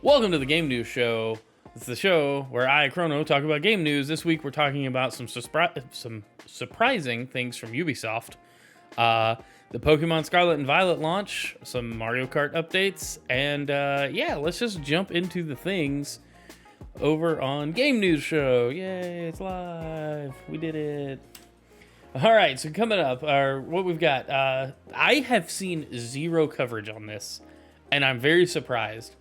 Welcome to the Game News Show. It's the show where I, Chrono, talk about game news. This week we're talking about some surprising things from Ubisoft. The Pokemon Scarlet and Violet launch, some Mario Kart updates, and yeah, let's just jump into the things over on Game News Show. Yay, it's live. We did it. All right, so coming up, what we've got. I have seen zero coverage on this, and I'm very surprised.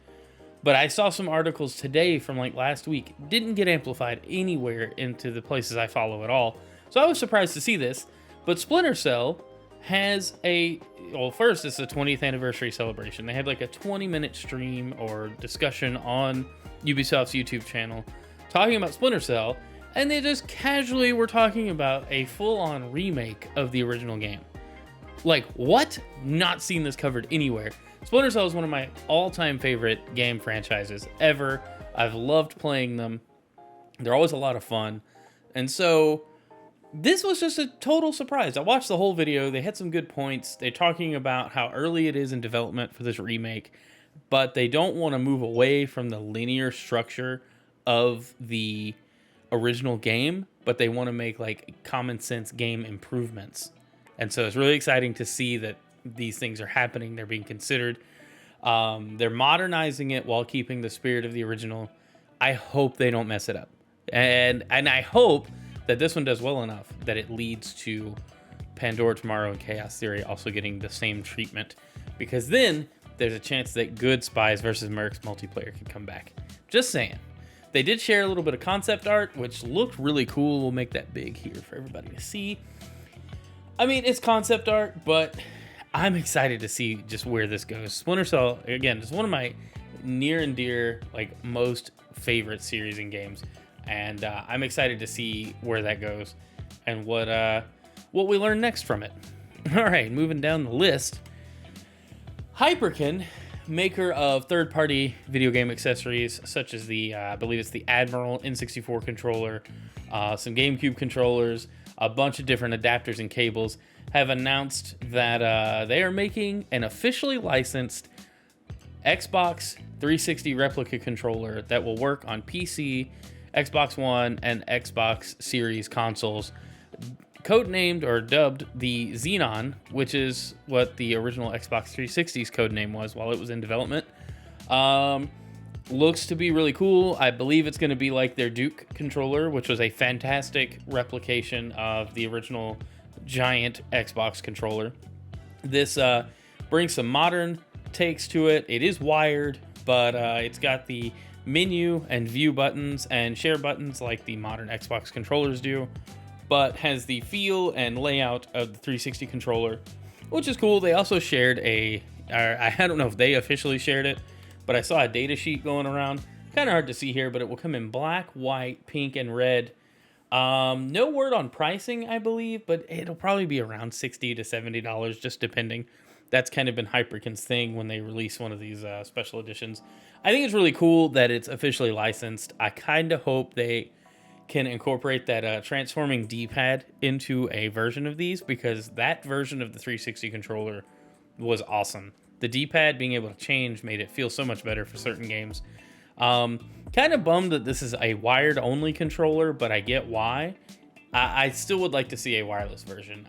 But I saw some articles today from like last week. Didn't get amplified anywhere into the places I follow at all. So I was surprised to see this. But Splinter Cell has first it's the 20th anniversary celebration. They had like a 20-minute stream or discussion on Ubisoft's YouTube channel talking about Splinter Cell. And they just casually were talking about a full-on remake of the original game. Like, what? Not seen this covered anywhere. Splinter Cell is one of my all-time favorite game franchises ever. I've loved playing them. They're always a lot of fun. And so, this was just a total surprise. I watched the whole video. They had some good points. They're talking about how early it is in development for this remake, but they don't want to move away from the linear structure of the original game, but they want to make like common sense game improvements. And so it's really exciting to see that these things are happening. They're being considered. They're modernizing it while keeping the spirit of the original. I hope they don't mess it up. And I hope that this one does well enough that it leads to Pandora Tomorrow and Chaos Theory also getting the same treatment. Because then there's a chance that good Spies versus Mercs multiplayer can come back. Just saying. They did share a little bit of concept art, which looked really cool. We'll make that big here for everybody to see. I mean, it's concept art, but I'm excited to see just where this goes. Splinter Cell, again, is one of my near and dear, like, most favorite series in games. And I'm excited to see where that goes and what we learn next from it. All right, moving down the list. Hyperkin, maker of third-party video game accessories, such as the, I believe it's the Admiral N64 controller, some GameCube controllers, a bunch of different adapters and cables, have announced that they are making an officially licensed Xbox 360 replica controller that will work on PC, Xbox One, and Xbox Series consoles, codenamed or dubbed the Xenon, which is what the original Xbox 360's codename was while it was in development. Looks to be really cool. I believe it's going to be like their Duke controller, which was a fantastic replication of the original giant Xbox controller. This brings some modern takes to it. It is wired, but it's got the menu and view buttons and share buttons like the modern Xbox controllers do, but has the feel and layout of the 360 controller, which is cool. They also shared I don't know if they officially shared it, but I saw a data sheet going around. Kind of hard to see here, but it will come in black, white, pink, and red. No word on pricing, I believe, but it'll probably be around $60 to $70, just depending. That's kind of been Hyperkin's thing when they release one of these special editions. I think it's really cool that it's officially licensed. I kind of hope they can incorporate that transforming D-pad into a version of these, because that version of the 360 controller was awesome. The D-pad being able to change made it feel so much better for certain games. Kind of bummed that this is a wired-only controller, but I get why. I still would like to see a wireless version,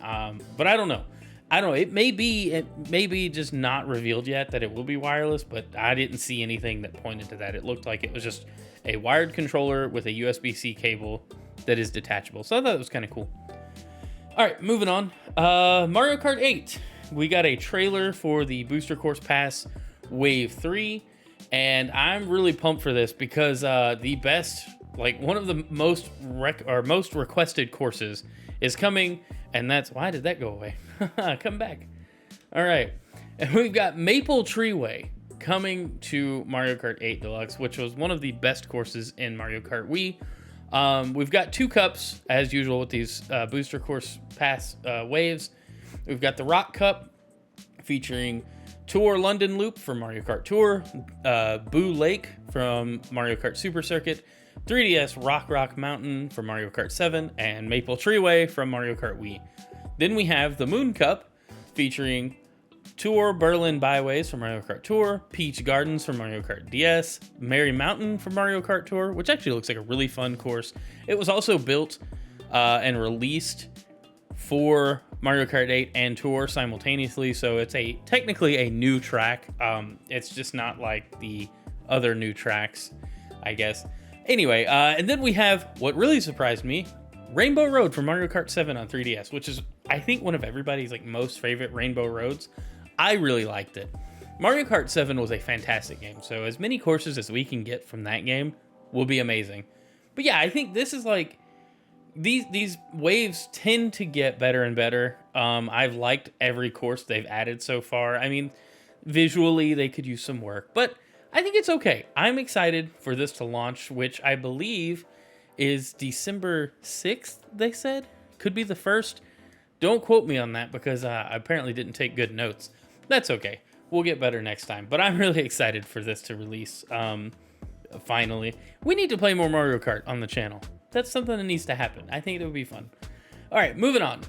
but I don't know. It may be just not revealed yet that it will be wireless, but I didn't see anything that pointed to that. It looked like it was just a wired controller with a USB-C cable that is detachable. So I thought it was kind of cool. All right, moving on. Mario Kart 8. We got a trailer for the Booster Course Pass Wave 3, and I'm really pumped for this because the best, like one of the most requested courses is coming, and that's, why did that go away? Come back. All right, and we've got Maple Treeway coming to Mario Kart 8 Deluxe, which was one of the best courses in Mario Kart Wii. We've got two cups, as usual, with these Booster Course Pass waves. We've got the Rock Cup featuring Tour London Loop from Mario Kart Tour, Boo Lake from Mario Kart Super Circuit, 3DS Rock Mountain from Mario Kart 7, and Maple Treeway from Mario Kart Wii. Then we have the Moon Cup featuring Tour Berlin Byways for Mario Kart Tour, Peach Gardens for Mario Kart DS, Merry Mountain for Mario Kart Tour, which actually looks like a really fun course. It was also built and released for Mario Kart 8 and Tour simultaneously, so it's technically a new track. It's just not like the other new tracks, I guess. Anyway, and then we have what really surprised me, Rainbow Road for Mario Kart 7 on 3DS, which is, I think, one of everybody's like most favorite Rainbow Roads. I really liked it. Mario Kart 7 was a fantastic game, so as many courses as we can get from that game will be amazing. But yeah, I think this is like, these waves tend to get better and better. I've liked every course they've added so far. I mean, visually they could use some work, but I think it's okay. I'm excited for this to launch, which I believe is December 6th, they said. Could be the 1st. Don't quote me on that because I apparently didn't take good notes. That's okay. We'll get better next time. But I'm really excited for this to release, finally. We need to play more Mario Kart on the channel. That's something that needs to happen. I think it would be fun. All right, moving on.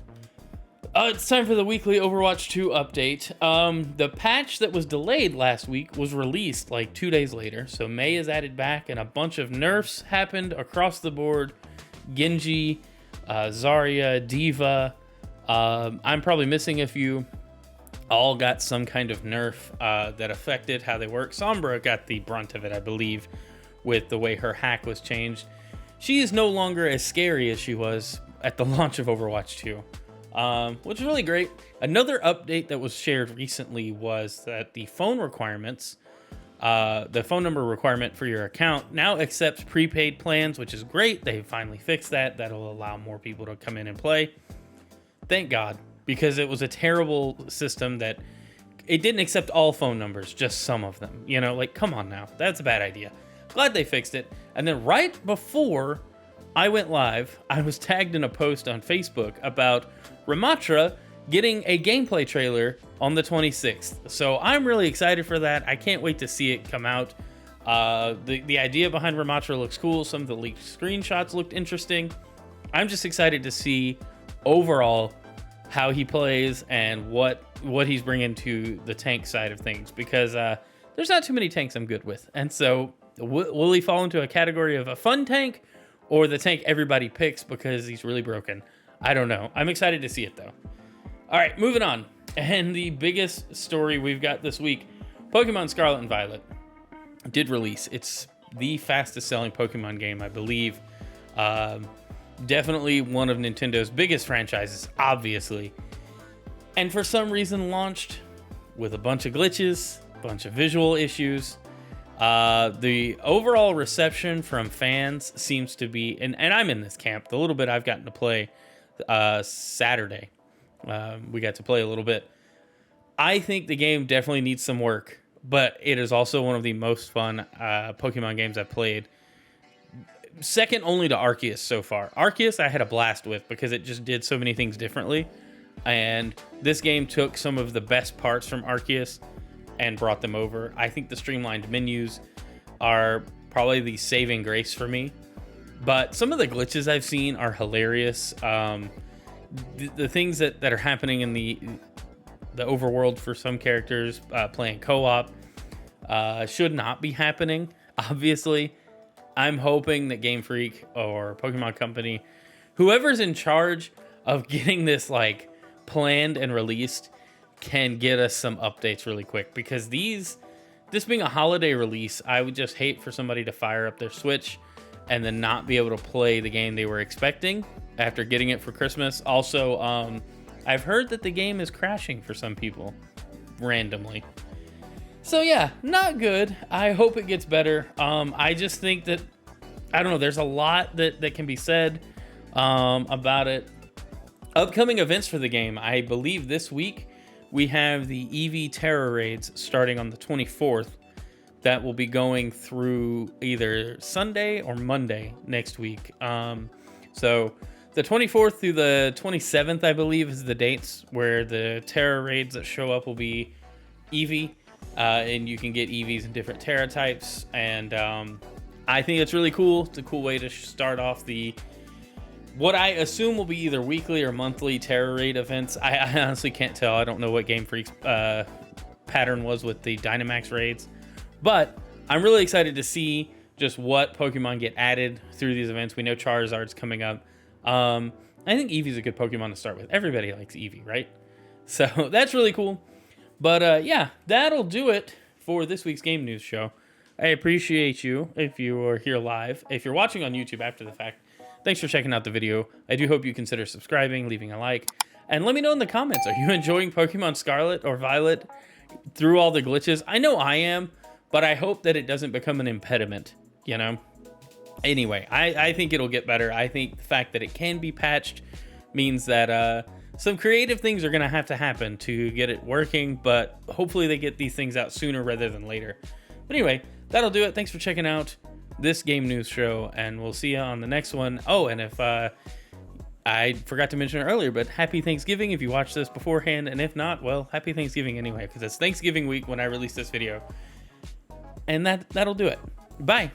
It's time for the weekly Overwatch 2 update. The patch that was delayed last week was released like 2 days later. So May is added back and a bunch of nerfs happened across the board. Genji, Zarya, Diva. I'm probably missing a few. All got some kind of nerf that affected how they work. Sombra got the brunt of it, I believe, with the way her hack was changed. She is no longer as scary as she was at the launch of Overwatch 2, which is really great. Another update that was shared recently was that the phone requirements, the phone number requirement for your account now accepts prepaid plans, which is great. They finally fixed that. That'll allow more people to come in and play. Thank God, because it was a terrible system that it didn't accept all phone numbers, just some of them. You know, like, come on now. That's a bad idea. Glad they fixed it. And then right before I went live, I was tagged in a post on Facebook about Ramatra getting a gameplay trailer on the 26th. So I'm really excited for that. I can't wait to see it come out. The idea behind Ramatra looks cool. Some of the leaked screenshots looked interesting. I'm just excited to see overall how he plays and what he's bringing to the tank side of things, because there's not too many tanks I'm good with. And so will he fall into a category of a fun tank or the tank everybody picks because he's really broken? I don't know. I'm excited to see it though. All right, moving on. And the biggest story we've got this week, Pokemon Scarlet and Violet did release. It's the fastest selling Pokemon game, I believe. Definitely one of Nintendo's biggest franchises, obviously. And for some reason launched with a bunch of glitches, a bunch of visual issues. The overall reception from fans seems to be, and I'm in this camp, the little bit I've gotten to play Saturday. We got to play a little bit. I think the game definitely needs some work, but it is also one of the most fun Pokemon games I've played. Second only to Arceus so far. Arceus I had a blast with because it just did so many things differently. And this game took some of the best parts from Arceus and brought them over. I think the streamlined menus are probably the saving grace for me. But some of the glitches I've seen are hilarious. The things that are happening in the overworld for some characters playing co-op should not be happening, obviously. I'm hoping that Game Freak or Pokemon Company, whoever's in charge of getting this like planned and released, can get us some updates really quick, because this being a holiday release, I would just hate for somebody to fire up their Switch and then not be able to play the game they were expecting after getting it for Christmas. Also, I've heard that the game is crashing for some people randomly. So yeah, not good. I hope it gets better. I just think that, I don't know, there's a lot that can be said about it. Upcoming events for the game, I believe this week we have the EV Terror Raids starting on the 24th. That will be going through either Sunday or Monday next week. So the 24th through the 27th, I believe, is the dates where the Terror Raids that show up will be EV. And you can get EVs in different Terra types. And I think it's really cool. It's a cool way to start off the what I assume will be either weekly or monthly terror raid events. I honestly can't tell. I don't know what Game Freak's pattern was with the Dynamax raids, but I'm really excited to see just what Pokemon get added through these events. We know Charizard's coming up. I think Eevee's a good Pokemon to start with. Everybody likes Eevee, right? So that's really cool. But yeah, that'll do it for this week's Game News Show. I appreciate you if you are here live. If you're watching on YouTube after the fact, thanks for checking out the video. I do hope you consider subscribing, leaving a like, and let me know in the comments, are you enjoying Pokemon Scarlet or Violet through all the glitches? I know I am, but I hope that it doesn't become an impediment, you know? Anyway, I think it'll get better. I think the fact that it can be patched means that some creative things are going to happen to get it working, but hopefully they get these things out sooner rather than later. But anyway, that'll do it. Thanks for checking out this Game News Show, and we'll see you on the next one. Oh, and if I forgot to mention it earlier, but happy Thanksgiving if you watch this beforehand, and if not, well, happy Thanksgiving anyway, because it's Thanksgiving week when I release this video. And that'll do it. Bye.